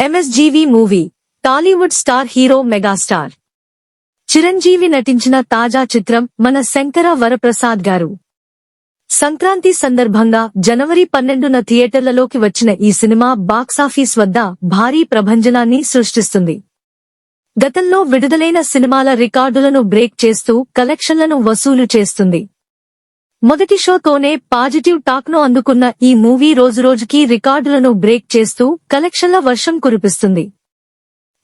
ఎంఎస్జీవి movie Tollywood star hero megastar Chiranjeevi నటించిన తాజా చిత్రం మన శంకర వరప్రసాద్ గారు. సంక్రాంతి సందర్భంగా జనవరి 12న థియేటర్లలోకి వచ్చిన ఈ సినిమా బాక్సాఫీస్ వద్ద భారీ ప్రభంజనాన్ని సృష్టిస్తుంది. గతంలో విడుదలైన సినిమాల రికార్డులను బ్రేక్ చేస్తూ కలెక్షన్లను వసూలు చేస్తుంది. మొదటి షోతోనే పాజిటివ్ టాక్ ను అందుకున్న ఈ మూవీ రోజురోజుకీ రికార్డులను బ్రేక్ చేస్తూ కలెక్షన్ల వర్షం కురిపిస్తుంది.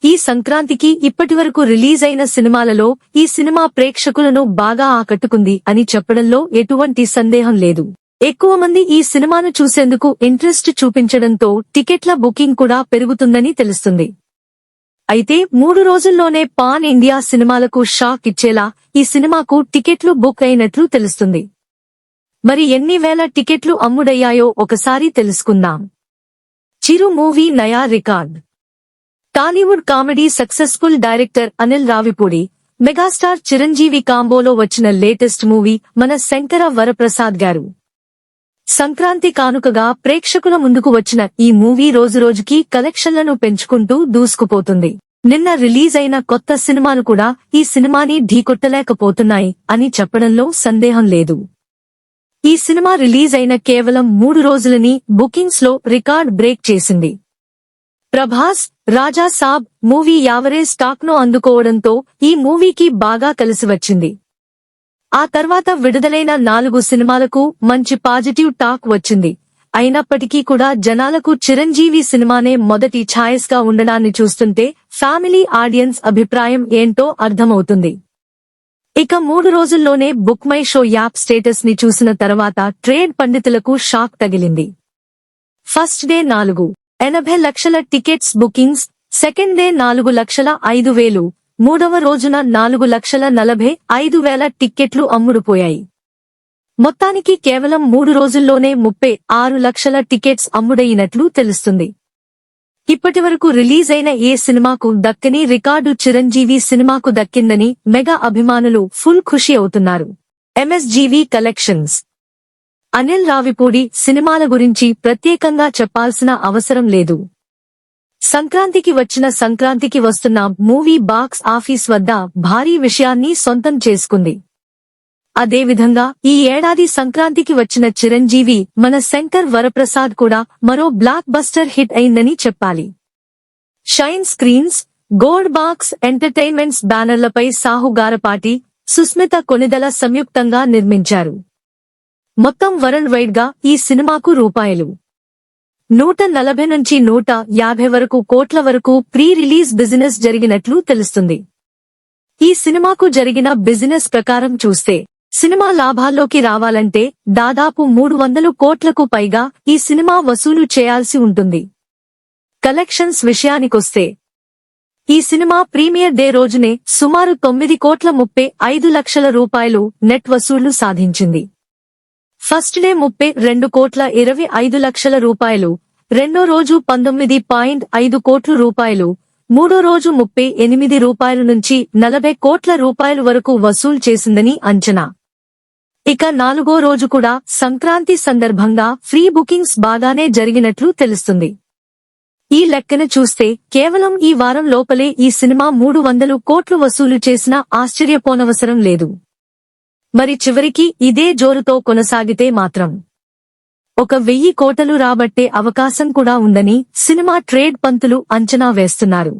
ఈ సంక్రాంతికి ఇప్పటివరకు రిలీజ్ అయిన సినిమాలలో ఈ సినిమా ప్రేక్షకులను బాగా ఆకట్టుకుంది అని చెప్పడంలో ఎటువంటి సందేహం లేదు. ఎక్కువ మంది ఈ సినిమాను చూసేందుకు ఇంట్రెస్ట్ చూపించడంతో టికెట్ల బుకింగ్ కూడా పెరుగుతుందని తెలుస్తుంది. అయితే 3 రోజుల్లోనే పాన్ ఇండియా సినిమాలకు షాక్ ఇచ్చేలా ఈ సినిమాకు టికెట్లు బుక్ అయినట్లు తెలుస్తుంది. మరి ఎన్ని వేల టికెట్లు అమ్ముడయ్యాయో ఒకసారి తెలుసుకుందాం. చిరు మూవీ నయా record. Tollywood comedy successful director Anil Ravipudi, megastar Chiranjeevi కాంబోలో వచ్చిన లేటెస్ట్ మూవీ మన శంకర వరప్రసాద్ గారు. సంక్రాంతి కానుకగా ప్రేక్షకుల ముందుకు వచ్చిన ఈ మూవీ రోజురోజుకీ కలెక్షన్లను పెంచుకుంటూ దూసుకుపోతుంది. నిన్న రిలీజ్ అయిన కొత్త సినిమాలు కూడా ఈ సినిమాని ఢీకొట్టలేకపోతున్నాయి అని చెప్పడంలో సందేహం లేదు. ఈ సినిమా రిలీజ్ అయిన కేవలం 3 రోజులని బుకింగ్స్ లో రికార్డ్ బ్రేక్ చేసింది. ప్రభాస్, రాజా సాబ్ మూవీ యావరేజ్ టాక్ ను అందుకోవడంతో ఈ మూవీకి బాగా కలిసివచ్చింది. ఆ తర్వాత విడుదలైన 4 సినిమాలకు మంచి పాజిటివ్ టాక్ వచ్చింది. అయినప్పటికీ కూడా జనాలకు చిరంజీవి సినిమానే మొదటి ఛాయిస్ గా ఉండడాన్ని చూస్తుంటే ఫ్యామిలీ ఆడియన్స్ అభిప్రాయం ఏంటో అర్థమవుతుంది. ఇక 3 రోజుల్లోనే book my show app status ని చూసిన తర్వాత ట్రేడ్ పండితులకు షాక్ తగిలింది. ఫస్ట్ డే 4.80 లక్షల టికెట్స్ బుకింగ్స్, సెకండ్ డే 4,05,000, మూడవ రోజున 4,45,000 టిక్కెట్లు అమ్ముడుపోయాయి. మొత్తానికి కేవలం 3 రోజుల్లోనే 36 లక్షల టికెట్స్ అమ్ముడయినట్లు తెలుస్తుంది. ఇప్పటివరకు రిలీజ్ అయిన ఏ సినిమాకు దక్కని రికార్డు చిరంజీవి సినిమాకు దక్కిందని మెగా అభిమానులు ఫుల్ ఖుషి అవుతున్నారు. ఎంఎస్జీవి కలెక్షన్స్. అనిల్ రావిపూడి సినిమాల గురించి ప్రత్యేకంగా చెప్పాల్సిన అవసరం లేదు. సంక్రాంతికి వస్తున్న మూవీ బాక్స్ ఆఫీస్ వద్ద భారీ విషయాన్ని సొంతం చేసుకుంది. అదేవిధంగా ఈ ఏడాది సంక్రాంతికి వచ్చిన చిరంజీవి మన శంకర్ వరప్రసాద్ కూడా మరో బ్లాక్ బస్టర్ హిట్ అయిందని చెప్పాలి. Shine screens, gold box entertainments బ్యానర్లపై సాహు గారపాటి, సుస్మిత కొనిదల సంయుక్తంగా నిర్మించారు. మొత్తం వరల్డ్ వైడ్ గా ఈ సినిమాకు ₹140 నుంచి ₹150 కోట్ల వరకు ప్రీ రిలీజ్ బిజినెస్ జరిగినట్లు తెలుస్తుంది. ఈ సినిమాకు జరిగిన బిజినెస్ ప్రకారం చూస్తే సినిమా లాభాల్లోకి రావాలంటే దాదాపు 300 కోట్లకు పైగా ఈ సినిమా వసూలు చేయాల్సి ఉంటుంది. కలెక్షన్స్ విషయానికొస్తే ఈ సినిమా ప్రీమియర్ డే రోజునే సుమారు ₹9.35 లక్షల నెట్ వసూళ్లు సాధించింది. ఫస్ట్ డే ₹32.25 లక్షల, రెండో రోజు ₹19.5 కోట్లు, మూడో రోజు ₹38 నుంచి ₹40 కోట్ల వరకు వసూలు చేసిందని అంచనా. ఇక 4వ రోజు కూడా సంక్రాంతి సందర్భంగా ఫ్రీ బుకింగ్స్ బాగానే జరిగినట్లు తెలుస్తుంది. ఈ లెక్కన చూస్తే కేవలం ఈ వారం లోపలే ఈ సినిమా 300 కోట్లు వసూలు చేసినా ఆశ్చర్యపోనవసరం లేదు. మరి చివరికి ఇదే జోరుతో కొనసాగితే మాత్రం 1,000 కోట్లు రాబట్టే అవకాశం కూడా ఉందని సినిమా ట్రేడ్ పంతులు అంచనా వేస్తున్నారు.